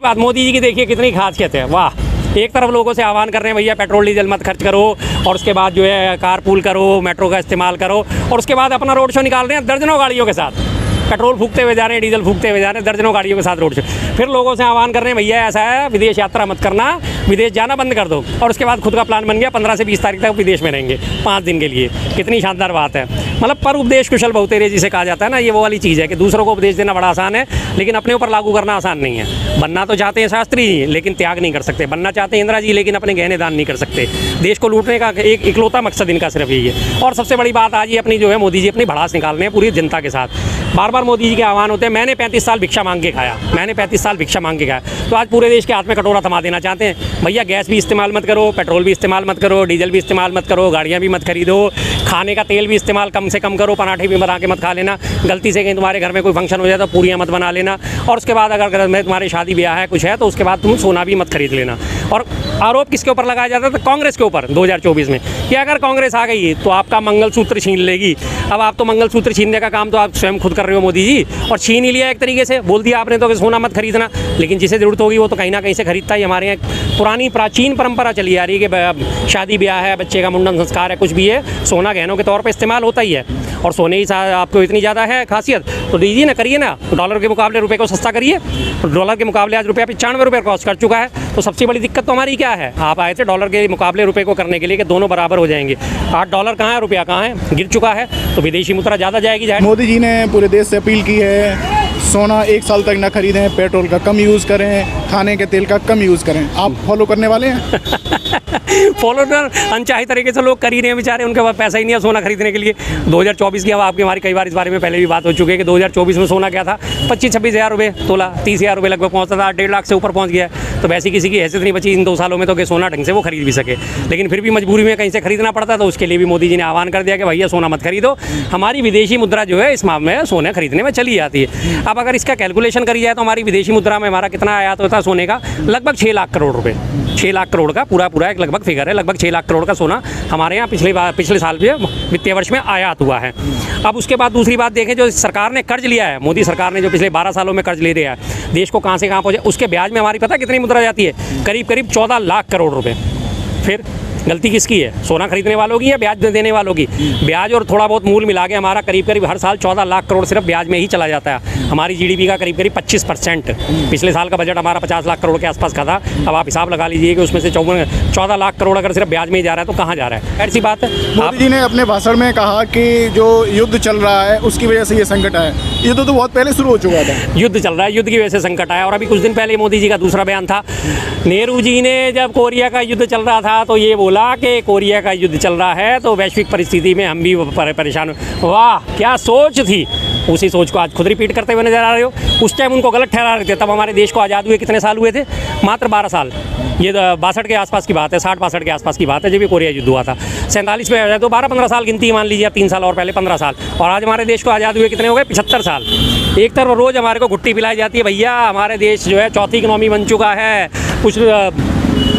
बात मोदी जी की देखिए कितनी खासियत है, वाह। एक तरफ लोगों से आह्वान कर रहे हैं भैया पेट्रोल डीजल मत खर्च करो, और उसके बाद जो है कारपूल करो, मेट्रो का इस्तेमाल करो, और उसके बाद अपना रोड शो निकाल रहे हैं दर्जनों गाड़ियों के साथ, पेट्रोल फूकते हुए जा रहे हैं, डीजल फूकते हुए जा रहे हैं, दर्जनों गाड़ियों के साथ रोड शो। फिर लोगों से आह्वान कर रहे हैं भैया ऐसा है विदेश यात्रा मत करना, विदेश जाना बंद कर दो, और उसके बाद खुद का प्लान बन गया 15 से 20 तारीख तक विदेश में रहेंगे 5 दिन के लिए। कितनी शानदार बात है। मतलब पर उपदेश कुशल बहुतेरे जिसे कहा जाता है ना, ये वो वाली चीज़ है कि दूसरों को उपदेश देना बड़ा आसान है, लेकिन अपने ऊपर लागू करना आसान नहीं है। बनना तो चाहते हैं शास्त्री जी, लेकिन त्याग नहीं कर सकते। बनना चाहते हैं इंदिरा जी, लेकिन अपने गहने दान नहीं कर सकते। देश को लूटने का एक इकलौता मकसद इनका सिर्फ यही है। और सबसे बड़ी बात आज ये अपनी जो है मोदी जी अपनी भड़ास निकाल रहे हैं पूरी जनता के साथ। बार बार मोदी जी के आह्वान होते हैं मैंने 35 साल भिक्षा मांग के खाया, मैंने 35 साल भिक्षा मांग के खाया। तो आज पूरे देश के हाथ में कटोरा थमा देना चाहते हैं भैया गैस भी इस्तेमाल मत करो, पेट्रोल भी इस्तेमाल मत करो, डीजल भी इस्तेमाल मत करो, गाड़ियाँ भी मत खरीदो, खाने का तेल भी इस्तेमाल कम से कम करो, पराठे भी बना के मत खा लेना, गलती से कहीं तुम्हारे घर में कोई फंक्शन हो जाए तो पूरियाँ मत बना लेना, और उसके बाद अगर घर में तुम्हारी शादी ब्याह है कुछ है तो उसके बाद तुम सोना भी मत खरीद लेना। और आरोप किसके ऊपर लगाया जाता था? कांग्रेस के ऊपर 2024 में, कि अगर कांग्रेस आ गई तो आपका मंगलसूत्र छीन लेगी। अब आप तो मंगलसूत्र छीनने का काम तो आप स्वयं खुद कर रहे हो मोदी जी, और छीन ही लिया एक तरीके से। बोल दिया आपने तो कि सोना मत खरीदना, लेकिन जिसे ज़रूरत होगी वो तो कहीं ना कहीं से खरीदता ही। हमारे यहाँ पुरानी प्राचीन परंपरा चली आ रही है कि शादी ब्याह है, बच्चे का मुंडन संस्कार है, कुछ भी है, सोना गहनों के तौर पर इस्तेमाल होता ही है। और सोने ही आपको इतनी ज़्यादा है खासियत तो दीजिए ना, करिए ना। डॉलर के मुकाबले रुपये को सस्ता करिए। डॉलर के मुकाबले आज रुपया 95 रुपये कॉस्ट कर चुका है। तो सबसे बड़ी दिक्कत तो हमारी क्या है? आप आए थे डॉलर के मुकाबले रुपये को करने के लिए कि दोनों बराबर हो जाएंगे। आज डॉलर कहाँ है, रुपया कहाँ है, गिर चुका है, तो विदेशी मुद्रा ज़्यादा जाएगी। मोदी जी ने पूरे देश से अपील की है सोना 1 साल तक ना खरीदें, पेट्रोल का कम यूज़ करें, खाने के तेल का कम यूज़ करें। आप फॉलो करने वाले हैं? फॉलो अनचाही तरीके से लोग कर ही रहे हैं बेचारे, उनके पास पैसा ही नहीं है सोना खरीदने के लिए। 2024 की अब आपकी हमारी कई बार इस बारे में पहले भी बात हो चुकी है कि 2024 में सोना क्या था, 25-26 हज़ार रुपये तोला, 30 हज़ार रुपये लगभग पहुँचता था, 1.5 लाख से ऊपर पहुँच गया है। तो वैसी किसी की हैसियत नहीं बची इन 2 सालों में तो कि सोना ढंग से वो खरीद भी सके, लेकिन फिर भी मजबूरी में कहीं से खरीदना पड़ता है। तो उसके लिए भी मोदी जी ने आह्वान कर दिया कि भैया सोना मत खरीदो, हमारी विदेशी मुद्रा जो है इस मामले में सोने खरीदने में चली जाती है। अब अगर इसका कैलकुलेशन करी जाए तो हमारी विदेशी मुद्रा में हमारा कितना आयात होता है सोने का? लगभग 6 लाख करोड़ रुपए, 6 लाख करोड़ का पूरा एक लगभग फिगर है। लगभग 6 लाख करोड़ का सोना हमारे यहाँ पिछले साल में वित्तीय वर्ष में आयात हुआ है। अब उसके बाद दूसरी बात देखें, जो सरकार ने कर्ज लिया है, मोदी सरकार ने जो पिछले 12 सालों में कर्ज ले लिया है, देश को कहाँ से कहाँ पहुँचे, उसके ब्याज में हमारी पता कितनी मुद्रा जाती है? करीब 14 लाख करोड़ रुपए। फिर गलती किसकी है? सोना खरीदने वालों की या ब्याज देने वालों की? ब्याज और थोड़ा बहुत मूल मिला के हमारा करीब हर साल 14 लाख करोड़ सिर्फ ब्याज में ही चला जाता है। हमारी जीडीपी का करीब 25%। पिछले साल का बजट हमारा 50 लाख करोड़ के आसपास का था। अब आप हिसाब लगा लीजिए कि उसमें से 14 लाख करोड़ अगर सिर्फ ब्याज में ही जा रहा है तो कहाँ जा रहा है? ऐसी बात है। मोदी जी ने अपने भाषण में कहा कि जो युद्ध चल रहा है उसकी वजह से ये संकट आया। युद्ध तो बहुत पहले शुरू हो चुका था। युद्ध चल रहा है, युद्ध की वजह से संकट आया। और अभी कुछ दिन पहले मोदी जी का दूसरा बयान था। नेहरू जी ने जब कोरिया का युद्ध चल रहा था तो ये बोला कि कोरिया का युद्ध चल रहा है तो वैश्विक परिस्थिति में हम भी परेशान। वाह, क्या सोच थी! उसी सोच को आज खुद रिपीट करते हुए नजर आ रहे हो। उस टाइम उनको गलत ठहरा रहे थे। तब हमारे देश को आज़ाद हुए कितने साल हुए थे? मात्र 12 साल। ये 62 के आसपास की बात है, 60-62 के आसपास की बात है जब भी कोरिया युद्ध हुआ था। 47 में आ जाए तो 12-15 साल गिनती मान लीजिए, 3 साल और पहले 15 साल। और आज हमारे देश को आज़ाद हुए कितने हो गए? 75 साल। एक तरफ रोज़ हमारे को घुट्टी पिलाई जाती है भैया हमारे देश जो है चौथी इकनॉमी बन चुका है। कुछ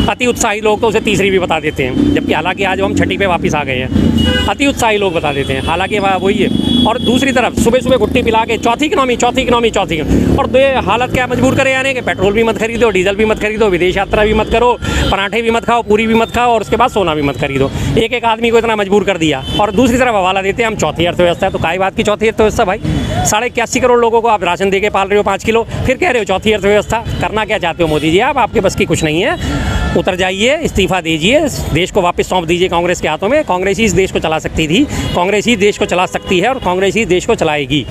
अति उत्साही लोग तो उसे तीसरी भी बता देते हैं, जबकि हालांकि आज हम 6ठी पे वापस आ गए हैं। अति उत्साही लोग बता देते हैं, हालांकि वही है। और दूसरी तरफ सुबह सुबह घुट्टी पिला के चौथी इकनॉमी। और हालत क्या मजबूर करे यानी कि पेट्रोल भी मत खरीदो, डीजल भी मत खरीदो, विदेश यात्रा भी मत करो, पराठे भी मत खाओ, पूरी भी मत खाओ, और उसके बाद सोना भी मत खरीदो। एक आदमी को इतना मजबूर कर दिया। और दूसरी तरफ हवाला देते हैं हम चौथी अर्थव्यवस्था है। तो काय बात की चौथी अर्थव्यवस्था भाई? 81.5 करोड़ लोगों को आप राशन दे के पाल रहे हो 5 किलो, फिर कह रहे हो चौथी अर्थव्यवस्था। करना क्या चाहते हो मोदी जी? आपके बस की कुछ नहीं है। उतर जाइए, इस्तीफा दीजिए, देश को वापस सौंप दीजिए कांग्रेस के हाथों में। कांग्रेस ही इस देश को चला सकती थी, कांग्रेस ही देश को चला सकती है, और कांग्रेस ही देश को चलाएगी।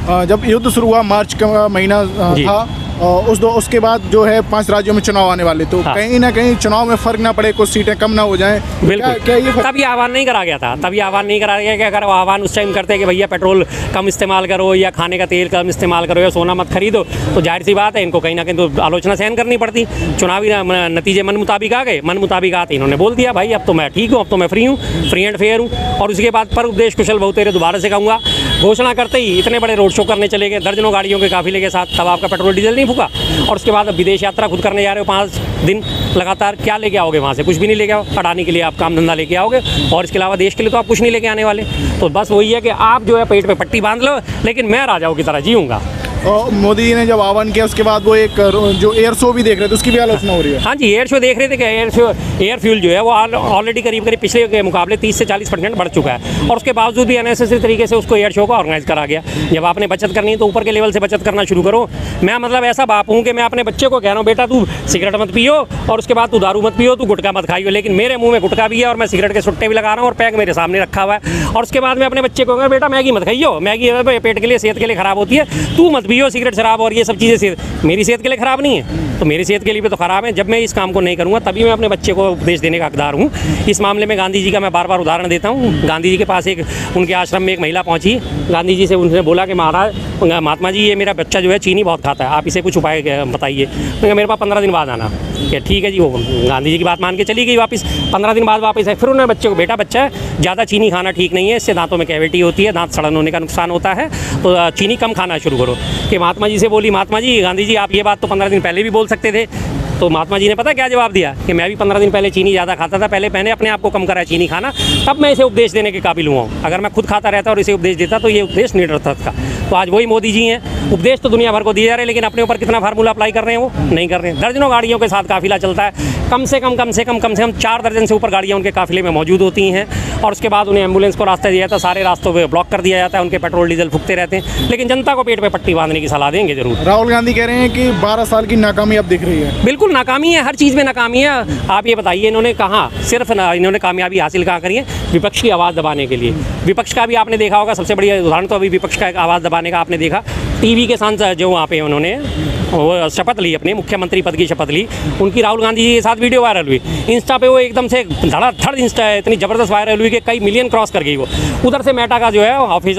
जब युद्ध शुरू हुआ, मार्च का महीना था, उसके बाद जो है 5 राज्यों में चुनाव आने वाले, तो कहीं ना कहीं चुनाव में फर्क ना पड़े, कुछ सीटें कम ना हो जाएं। बिल्कुल। क्या ये तभी आह्वान नहीं करा गया था? तभी आह्वान नहीं करा गया कि अगर वो आह्वान उस टाइम करते कि भैया पेट्रोल कम इस्तेमाल करो, या खाने का तेल कम इस्तेमाल करो, या सोना मत खरीदो, तो जाहिर सी बात है इनको कहीं ना कहीं तो आलोचना सहन करनी पड़ती। चुनावी नतीजे मन मुताबिक आ गए। मन मुताबिक आते इन्होंने बोल दिया भाई अब तो मैं ठीक हूँ, अब तो मैं फ्री एंड फेयर हूँ। और उसके बाद पर उपदेश कुशल बहुतेरे दोबारा से कहूँगा, घोषणा करते ही इतने बड़े रोड शो करने चले गए दर्जनों गाड़ियों के काफिले के साथ। तब आपका पेट्रोल डीजल नहीं फूका। और उसके बाद अब विदेश यात्रा खुद करने जा रहे हो 5 दिन लगातार। क्या लेके आओगे वहाँ से? कुछ भी नहीं लेके आओ। अडानी के लिए आप काम धंधा लेके आओगे, और इसके अलावा देश के लिए तो आप कुछ नहीं लेके आने वाले। तो बस वही है कि आप जो है पेट पे पट्टी बांध लो, लेकिन मैं राजाओं की तरह जीऊँगा। मोदी जी ने जब आह्वान किया उसके बाद वो एक जो एयर शो भी देख रहे थे उसकी भी आलोचना हो रही है। हाँ जी, एयर शो देख रहे थे कि एयर फ्यूल जो है वो ऑलरेडी करीब करीब पिछले के मुकाबले 30 से 40% बढ़ चुका है, और उसके बावजूद भी अननेसेसरी तरीके से उसको एयर शो को ऑर्गेनाइज करा गया। जब आपने बचत करनी है तो ऊपर के लेवल से बचत करना शुरू करो। मैं मतलब ऐसा बाप हूँ कि मैं अपने बच्चे को कह रहा हूँ, बेटा तू सिगरेट मत पियो और उसके बाद तू दारू मत पियो, तू गुटखा मत खाइयो, लेकिन मेरे मुंह में गुटखा भी है और मैं सिगरेट के सुट्टे भी लगा रहा हूँ और पैक मेरे सामने रखा हुआ है। और उसके बाद मैं अपने बच्चे को कहूँगा, बेटा मैगी मत खाइयो, मैगी पेट के लिए, सेहत के लिए खराब होती है, तू मत पियो सिगरेट शराब और ये सब चीज़ें, मेरी सेहत के लिए खराब नहीं है तो मेरी सेहत के लिए भी तो खराब है। जब मैं इस काम को नहीं करूँगा तभी मैं अपने बच्चे को उपदेश देने का हकदार हूँ। इस मामले में गांधी जी का मैं बार बार उदाहरण देता हूँ। गांधी जी के पास एक उनके आश्रम में एक महिला पहुँची, गांधी जी से उनसे बोला कि महाराज, महात्मा जी ये मेरा बच्चा जो है चीनी बहुत खाता है, आप इसे कुछ उपाय बताइए। तो मेरे पास 15 दिन बाद आना। क्या ठीक है जी, वो गांधी जी की बात मान के चली गई वापस। 15 दिन बाद वापस है, फिर उन्होंने बच्चे को, बेटा बच्चा है ज़्यादा चीनी खाना ठीक नहीं है, इससे दांतों में कैविटी होती है, दांत सड़न होने का नुकसान होता है, तो चीनी कम खाना शुरू करो। कि महात्मा जी से बोली, महात्मा जी गांधी जी आप ये बात तो 15 दिन पहले भी बोल सकते थे। तो महात्मा जी ने पता क्या जवाब दिया कि मैं भी 15 दिन पहले चीनी ज़्यादा खाता था, पहले मैंने अपने आप को कम करा है चीनी खाना, तब मैं इसे उपदेश देने के काबिल हुआ हूँ। अगर मैं खुद खाता रहता और इसे उपदेश देता तो ये उपदेश निरर्थक था। तो आज वही मोदी जी हैं, उपदेश तो दुनिया भर को दिए जा रहे हैं, लेकिन अपने ऊपर कितना फार्मूला अप्लाई कर रहे हैं वो नहीं कर रहे हैं। दर्जनों गाड़ियों के साथ काफिला चलता है, कम से कम 4 दर्जन से ऊपर गाड़ियाँ उनके काफिले में मौजूद होती हैं, और उसके बाद उन्हें एम्बुलेंस को रास्ता दिया जाता है, सारे रास्तों पर ब्लॉक कर दिया जाता है, उनके पेट्रोल डीजल फूकते रहते हैं, लेकिन जनता को पेट पे पट्टी बांधने की सलाह देंगे जरूर। राहुल गांधी कह रहे हैं कि 12 साल की नाकामी अब दिख रही है। बिल्कुल नाकामी है, हर चीज़ में नाकामी है। आप ये बताइए इन्होंने कहाँ सिर्फ इन्होंने कामयाबी हासिल कहाँ करी है? विपक्ष की आवाज़ दबाने के लिए। विपक्ष का भी आपने देखा होगा, सबसे बड़ी उदाहरण तो अभी विपक्ष का आवाज़ दबाने का आपने देखा, टीवी के सांसद जो वहाँ पे उन्होंने वो शपथ ली, अपने मुख्यमंत्री पद की शपथ ली, उनकी राहुल गांधी जी के साथ वीडियो वायरल हुई इंस्टा पे, वो एकदम से धड़ाधड़ इंस्टा इतनी ज़बरदस्त वायरल हुई कि कई मिलियन क्रॉस कर गई वो। उधर से मेटा का जो है ऑफिस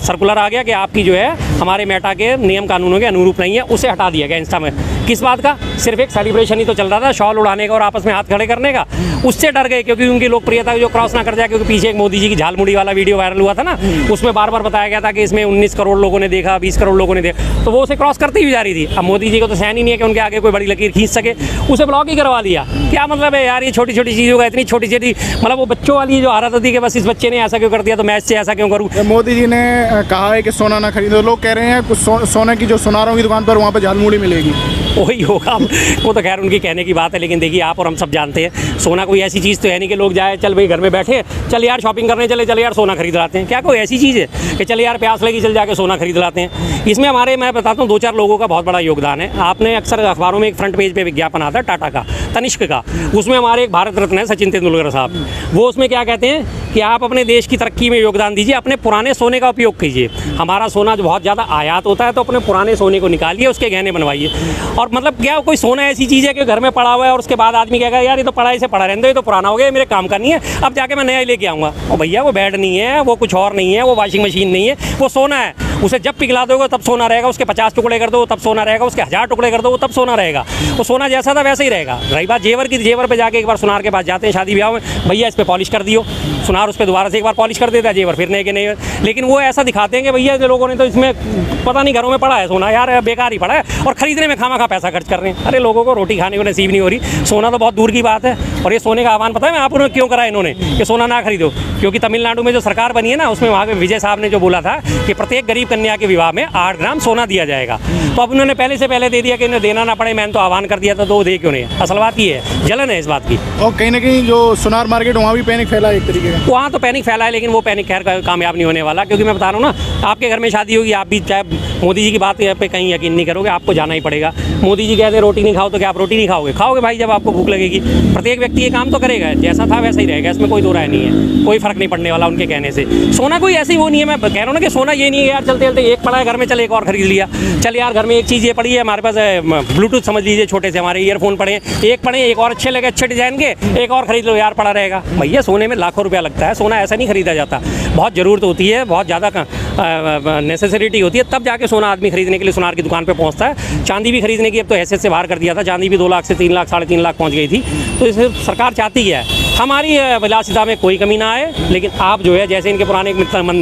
सर्कुलर आ गया कि आपकी जो है हमारे मेटा के नियम कानूनों के अनुरूप नहीं है, उसे हटा दिया गया इंस्टा में। किस बात का? सिर्फ एक सेलिब्रेशन ही तो चल रहा था, शॉल उड़ाने का और आपस में हाथ खड़े करने का, उससे डर गए क्योंकि उनकी लोकप्रियता जो क्रॉस ना कर जाए, क्योंकि पीछे एक मोदी जी की झालमुड़ी वाला वीडियो वायरल हुआ था ना, उसमें बार बार बताया गया था कि इसमें 19 करोड़ लोगों ने देखा, 20 करोड़ लोगों ने देखा, तो वो उसे क्रॉस करती हुई जा रही थी। अब मोदी जी को तो सहन ही नहीं है कि उनके आगे कोई बड़ी लकीर खींच सके, उसे ब्लॉक ही करवा दिया। क्या मतलब है यार, ये छोटी छोटी चीज़ों का, इतनी छोटी छोटी, मतलब वो बच्चों वाली जो हालत होती है कि बस इस बच्चे ने ऐसा क्यों कर दिया तो मैं इससे ऐसा क्यों करूँ। मोदी जी ने कहा है कि सोना ना खरीदो, लोग कह रहे हैं कुछ सोने की जो सुनारों की दुकान पर वहाँ पर झालमुड़ी मिलेगी, वही होगा। वो तो खैर उनकी कहने की बात है, लेकिन देखिए आप और हम सब जानते हैं सोना कोई ऐसी चीज़ तो है नहीं कि लोग जाए, चल भाई घर में बैठे, चल यार शॉपिंग करने चले यार सोना खरीद लाते हैं। क्या कोई ऐसी चीज़ है कि चल यार प्यास लगी चल जाके सोना खरीद लाते हैं? इसमें हमारे, मैं बताता हूँ, 2-4 लोगों का बहुत बड़ा योगदान है। आपने अक्सर अखबारों में एक फ्रंट पेज पे विज्ञापन आता है टाटा का, तनिष्क का, उसमें हमारे एक भारत रत्न है सचिन तेंदुलकर साहब, वो उसमें क्या कहते हैं कि आप अपने देश की तरक्की में योगदान दीजिए, अपने पुराने सोने का उपयोग कीजिए। हमारा सोना जो बहुत ज़्यादा आयात होता है, तो अपने पुराने सोने को निकालिए, उसके गहने बनवाइए। और मतलब क्या कोई सोना ऐसी चीज़ है कि घर में पड़ा हुआ है और उसके बाद आदमी कहेगा यार ये तो पड़ा ही से पड़ा रहने दो, ये तो पुराना हो गया, मेरे काम का नहीं है, अब जाके मैं नया ही लेके आऊँगा। और भैया वो बेड नहीं है, वो कुछ और नहीं है, वो वॉशिंग मशीन नहीं है, वो सोना है। उसे जब पिघला दोगे तब सोना रहेगा, उसके 50 टुकड़े कर दो तब सोना रहेगा, उसके 1000 टुकड़े कर दो तब सोना रहेगा। वो सोना जैसा था वैसे ही रहेगा। रही बात जेवर की, जेवर पे जाके एक बार सुनार के पास जाते हैं शादी ब्याह में, भैया इस पे पॉलिश कर दियो, सुनार उस पर दोबारा से एक बार पॉलिश कर देता है, जेवर फिर नहीं के नहीं। लेकिन वो ऐसा दिखाते हैं कि भैया लोगों ने तो इसमें पता नहीं घरों में पड़ा है सोना, यार बेकार ही पड़ा है, और खरीदने में खामा खा पैसा खर्च कर रहे हैं। अरे लोगों को रोटी खाने को नसीब नहीं हो रही, सोना तो बहुत दूर की बात है। और ये सोने का आह्वान पता है मैं आप उन्होंने क्यों करा इन्होंने कि सोना ना खरीदो? क्योंकि तमिलनाडु में जो सरकार बनी है ना, उसमें वहाँ के विजय साहब ने जो बोला था कि प्रत्येक गरीब कन्या के विवाह में 8 ग्राम सोना दिया जाएगा, तो अब उन्होंने पहले से पहले दे दिया कि इन्हें देना ना पड़े। मैंने तो आह्वान कर दिया था तो वो दे क्यों नहीं? असल बात ये है, जलन है इस बात की। और कहीं ना कहीं जो सुनार मार्केट वहाँ भी पैनिक फैला है एक तरीके का। वहाँ तो पैनिक फैला है, लेकिन वो पैनिक खैर कामयाब नहीं होने वाला, क्योंकि मैं बता रहा हूँ ना, आपके घर में शादी होगी, आप भी चाहे मोदी जी की बात पे कहीं यकीन नहीं करोगे, आपको जाना ही पड़ेगा। मोदी जी कहते हैं रोटी नहीं खाओ, तो क्या आप रोटी नहीं खाओगे? खाओगे भाई, जब आपको भूख लगेगी। प्रत्येक व्यक्ति ये काम तो करेगा, जैसा था वैसा ही रहेगा, इसमें कोई दो राय नहीं है, कोई फर्क नहीं पड़ने वाला उनके कहने से। सोना कोई ऐसी वो नहीं है, मैं कह रहा हूँ ना कि सोना ये नहीं है यार चलते चलते एक पड़ा है घर में, चल एक और खरीद लिया, चल यार घर में एक चीज़ ये पड़ी है, हमारे पास ब्लूटूथ समझ लीजिए, छोटे से हमारे ईयरफोन पड़े हैं, एक पड़े एक और अच्छे लगे, अच्छे डिजाइन के, एक और खरीद लो यार, पड़ा रहेगा। भैया सोने में लाखों रुपया लगता है, सोना ऐसा नहीं खरीदा जाता, बहुत ज़रूरत होती है, बहुत ज़्यादा नेसेसिटी होती है, तब जाके सोना आदमी खरीदने के लिए सुनार की दुकान पे पहुंचता है। चांदी भी खरीदने की अब तो हैसियत से बाहर कर दिया था, चांदी भी 2 लाख से 3 लाख 3.5 लाख पहुंच गई थी। तो इसे सरकार चाहती है हमारी विलासिता में कोई कमी ना आए, लेकिन आप जो है जैसे इनके पुराने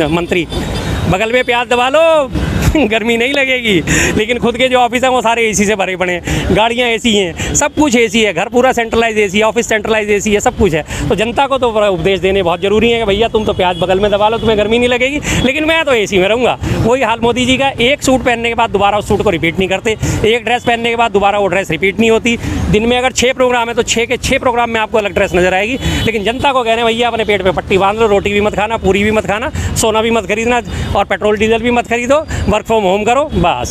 मंत्री, बगल में प्याज दबा लो गर्मी नहीं लगेगी, लेकिन खुद के जो ऑफिस हैं वो सारे एसी से भरे पड़े हैं, गाड़ियाँ एसी हैं, सब कुछ एसी है, घर पूरा सेंट्रलाइज एसी है, ऑफिस सेंट्रलाइज एसी है, सब कुछ है। तो जनता को तो उपदेश देने बहुत ज़रूरी है कि भैया तुम तो प्याज बगल में दबा लो, तुम्हें गर्मी नहीं लगेगी, लेकिन मैं तो एसी में रहूँगा। वही हाल मोदी जी का, एक सूट पहनने के बाद दोबारा उस सूट को रिपीट नहीं करते, एक ड्रेस पहनने के बाद दोबारा वो ड्रेस रिपीट नहीं होती। दिन में अगर 6 प्रोग्राम है तो 6 के 6 प्रोग्राम में आपको अलग ड्रेस नजर आएगी। लेकिन जनता को कह रहे हैं भैया अपने पेट पे पट्टी बांध लो, रोटी भी मत खाना, पूरी भी मत खाना, सोना भी मत खरीदना और पेट्रोल डीजल भी मत खरीदो, वर्क फ्रॉम होम करो, बस।